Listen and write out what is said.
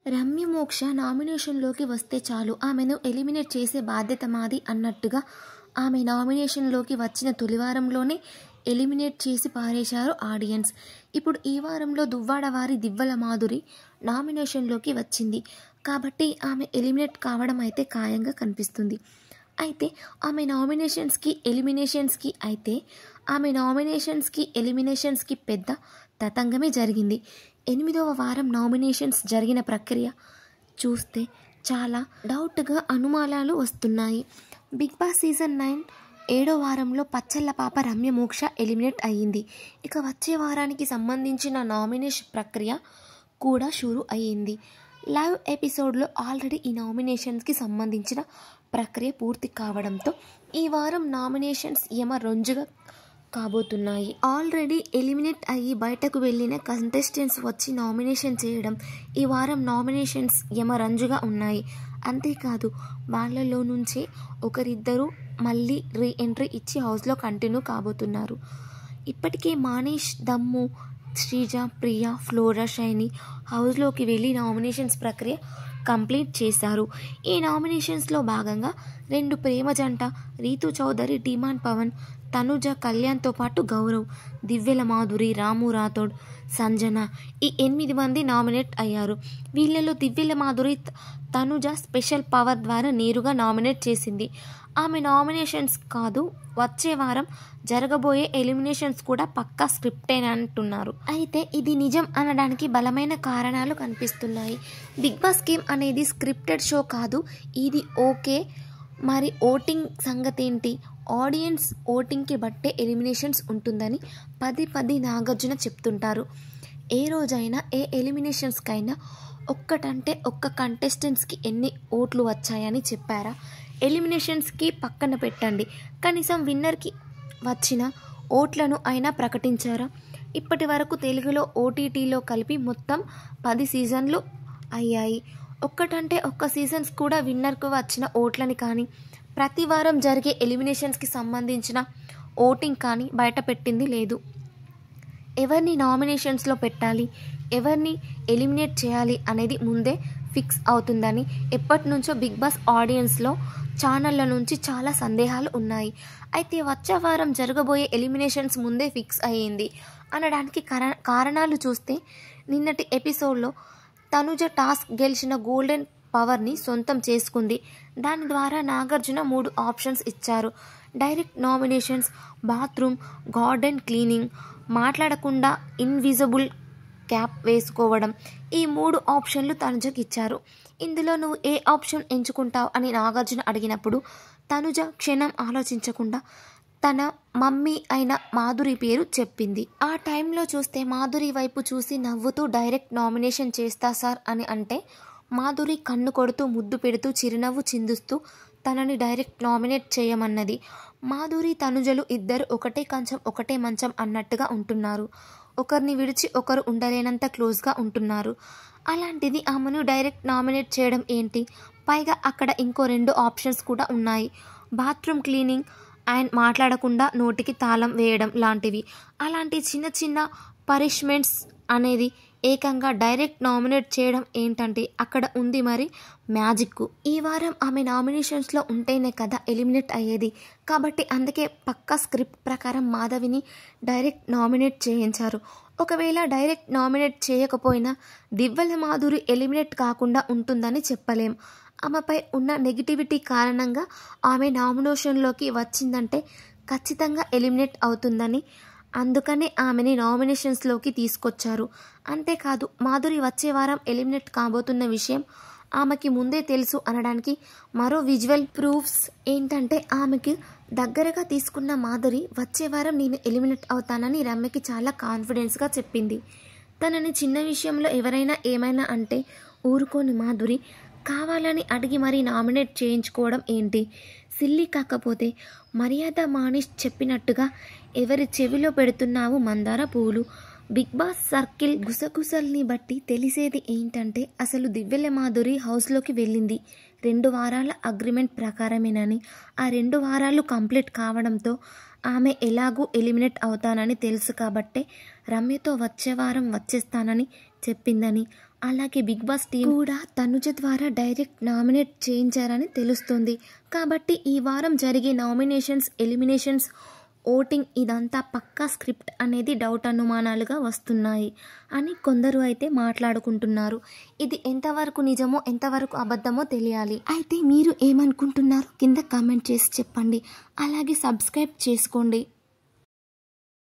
రమ్య మోక్ష నామినేషన్లోకి వస్తే చాలు ఆమెను ఎలిమినేట్ చేసే బాధ్యత మాది అన్నట్టుగా ఆమె నామినేషన్లోకి వచ్చిన తొలివారంలోనే ఎలిమినేట్ చేసి పారేశారు ఆడియన్స్. ఇప్పుడు ఈ వారంలో దువ్వాడ వారి దివ్వెల మాధురి నామినేషన్లోకి వచ్చింది కాబట్టి ఆమె ఎలిమినేట్ కావడం అయితే ఖాయంగా కనిపిస్తుంది. అయితే ఆమె ఎలిమినేషన్స్కి పెద్ద తతంగమే జరిగింది. 8వ వారం నామినేషన్స్ జరిగిన ప్రక్రియ చూస్తే చాలా డౌట్గా అనుమానాలు వస్తున్నాయి. బిగ్ బాస్ సీజన్ 9 7వ వారంలో పచ్చళ్ళ పాప రమ్య మోక్ష ఎలిమినేట్ అయ్యింది. ఇక వచ్చే వారానికి సంబంధించిన నామినేషన్ ప్రక్రియ కూడా షురూ అయ్యింది. లైవ్ ఎపిసోడ్లో ఆల్రెడీ ఈ నామినేషన్స్కి సంబంధించిన ప్రక్రియ పూర్తి కావడంతో ఈ వారం నామినేషన్స్ యమరంజుగా కాబోతున్నాయి. ఆల్రెడీ ఎలిమినేట్ అయ్యి బయటకు వెళ్ళిన కంటెస్టెంట్స్ వచ్చి నామినేషన్ చేయడం ఈ వారం నామినేషన్స్ యమరంజుగా ఉన్నాయి. అంతేకాదు వాళ్ళలో నుంచే ఒకరిద్దరు మళ్ళీ రీఎంట్రీ ఇచ్చి హౌస్లో కంటిన్యూ కాబోతున్నారు. ఇప్పటికే మానీష్, దమ్ము, శ్రీజ, ప్రియా, ఫ్లోరా, షైని హౌస్లోకి వెళ్ళి నామినేషన్స్ ప్రక్రియ కంప్లీట్ చేశారు. ఈ నామినేషన్స్లో భాగంగా 2 ప్రేమ జంట రీతు చౌదరి, డిమాండ్ పవన్, తనుజ, కళ్యాణ్తో పాటు గౌరవ్, దివ్వెల మాధురి, రాము రాథోడ్, సంజన ఈ 8 మంది నామినేట్ అయ్యారు. వీళ్ళలో దివ్వెల మాధురి తనుజ స్పెషల్ పవర్ ద్వారా నేరుగా నామినేట్ చేసింది. ఆమె నామినేషన్స్ కాదు, వచ్చే వారం జరగబోయే ఎలిమినేషన్స్ కూడా పక్కా స్క్రిప్టేనంటున్నారు. అయితే ఇది నిజం అనడానికి బలమైన కారణాలు కనిపిస్తున్నాయి. బిగ్ బాస్ గేమ్ అనేది స్క్రిప్టెడ్ షో కాదు. ఇది ఓకే. మరి ఓటింగ్ సంగతేంటి? ఆడియన్స్ ఓటింగ్కి బట్టే ఎలిమినేషన్స్ ఉంటుందని పదే నాగార్జున చెప్తుంటారు. ఏ రోజైనా ఏ ఎలిమినేషన్స్కైనా ఒక్కటంటే ఒక్క కంటెస్టెంట్స్కి ఎన్ని ఓట్లు వచ్చాయని చెప్పారా? ఎలిమినేషన్స్కి పక్కన పెట్టండి, కనీసం విన్నర్కి వచ్చిన ఓట్లను అయినా ప్రకటించారా? ఇప్పటి వరకు తెలుగులో ఓటీటీలో కలిపి మొత్తం 10 సీజన్లు అయ్యాయి. ఒక్కటంటే ఒక్క సీజన్స్ కూడా విన్నర్కు వచ్చిన ఓట్లని కానీ ప్రతి వారం జరిగే ఎలిమినేషన్స్కి సంబంధించిన ఓటింగ్ కానీ బయట పెట్టింది లేదు. ఎవరిని నామినేషన్స్లో పెట్టాలి, ఎవరిని ఎలిమినేట్ చేయాలి అనేది ముందే ఫిక్స్ అవుతుందని ఎప్పటి నుంచో బిగ్ బాస్ ఆడియన్స్లో ఛానళ్ళ నుంచి చాలా సందేహాలు ఉన్నాయి. అయితే వచ్చే వారం జరగబోయే ఎలిమినేషన్స్ ముందే ఫిక్స్ అయ్యింది అనడానికి కారణాలు చూస్తే నిన్నటి ఎపిసోడ్లో తనుజ టాస్క్ గెలిచిన గోల్డెన్ పవర్ని సొంతం చేసుకుంది. దాని ద్వారా నాగార్జున 3 ఆప్షన్స్ ఇచ్చారు. Direct nominations, bathroom, garden cleaning, మాట్లాడకుండా ఇన్విజిబుల్ క్యాప్ వేసుకోవడం, ఈ 3 ఆప్షన్లు తనుజకి ఇచ్చారు. ఇందులో నువ్వు ఏ ఆప్షన్ ఎంచుకుంటావు అని నాగార్జున అడిగినప్పుడు తనుజ క్షణం ఆలోచించకుండా తన మమ్మీ అయిన మాధురి పేరు చెప్పింది. ఆ టైంలో చూస్తే మాధురి వైపు చూసి నవ్వుతూ డైరెక్ట్ నామినేషన్ చేస్తా సార్ అని అంటే మాధురి కన్ను కొడుతూ ముద్దు పెడుతూ చిరునవ్వు చిందుస్తూ తనని డైరెక్ట్ నామినేట్ చేయమన్నది. మాధురి, తనుజలు ఇద్దరు ఒకటే కంచం ఒకటే మంచం అన్నట్టుగా ఉంటున్నారు. ఒకరిని విడిచి ఒకరు ఉండలేనంత క్లోజ్గా ఉంటున్నారు. అలాంటిది ఆమెను డైరెక్ట్ నామినేట్ చేయడం ఏంటి? పైగా అక్కడ ఇంకో 2 ఆప్షన్స్ కూడా ఉన్నాయి. బాత్రూమ్ క్లీనింగ్ అండ్ మాట్లాడకుండా నోటికి తాళం వేయడం లాంటివి. అలాంటి చిన్న పనిష్మెంట్స్ అనేది ఏకంగా డైరెక్ట్ నామినేట్ చేయడం ఏంటంటే అక్కడ ఉంది మరి మ్యాజిక్. ఈ వారం ఆమె నామినేషన్స్లో ఉంటేనే కదా ఎలిమినేట్ అయ్యేది. కాబట్టి అందుకే పక్కా స్క్రిప్ట్ ప్రకారం మాధవిని డైరెక్ట్ నామినేట్ చేయించారు. ఒకవేళ డైరెక్ట్ నామినేట్ చేయకపోయినా దివ్వెల మాధురి ఎలిమినేట్ కాకుండా ఉంటుందని చెప్పలేం. ఆమెపై ఉన్న నెగిటివిటీ కారణంగా ఆమె నామినేషన్లోకి వచ్చిందంటే ఖచ్చితంగా ఎలిమినేట్ అవుతుందని, అందుకనే ఆమెని నామినేషన్స్లోకి తీసుకొచ్చారు. అంతేకాదు మాధురి వచ్చే వారం ఎలిమినేట్ కాబోతున్న విషయం ఆమెకి ముందే తెలుసు అనడానికి మరో విజువల్ ప్రూఫ్స్ ఏంటంటే ఆమెకి దగ్గరగా తీసుకున్న మాధురి వచ్చే వారం నేను ఎలిమినేట్ అవుతానని రమ్యకి చాలా కాన్ఫిడెన్స్గా చెప్పింది. తనని చిన్న విషయంలో ఎవరైనా ఏమైనా అంటే ఊరుకోని మాధురి కావాలని అడిగి మరీ నామినేట్ చేయించుకోవడం ఏంటి? సిల్లీ. కాకపోతే మర్యాద మానీష్ చెప్పినట్టుగా ఎవరి చెవిలో పెడుతున్నావు మందార పూలు? బిగ్ బాస్ సర్కిల్ గుసగుసల్ని బట్టి తెలిసేది ఏంటంటే అసలు దివ్వెల మాధురి హౌస్లోకి వెళ్ళింది 2 వారాల అగ్రిమెంట్ ప్రకారమేనని. ఆ 2 వారాలు కంప్లీట్ కావడంతో ఆమె ఎలాగూ ఎలిమినేట్ అవుతానని తెలుసు కాబట్టే రమ్యతో వచ్చే వారం వచ్చేస్తానని చెప్పిందని, అలాగే బిగ్ బాస్ టీం కూడా తనుజ ద్వారా డైరెక్ట్ నామినేట్ చేయించారని తెలుస్తుంది. కాబట్టి ఈ వారం జరిగే నామినేషన్స్, ఎలిమినేషన్స్, ఓటింగ్ ఇదంతా పక్కా స్క్రిప్ట్ అనేది డౌట్ అనుమానాలుగా వస్తున్నాయి అని కొందరు అయితే మాట్లాడుకుంటున్నారు. ఇది ఎంతవరకు నిజమో ఎంతవరకు అబద్ధమో తెలియాలి. అయితే మీరు ఏమనుకుంటున్నారు కింద కామెంట్ చేసి చెప్పండి. అలాగే సబ్స్క్రైబ్ చేసుకోండి.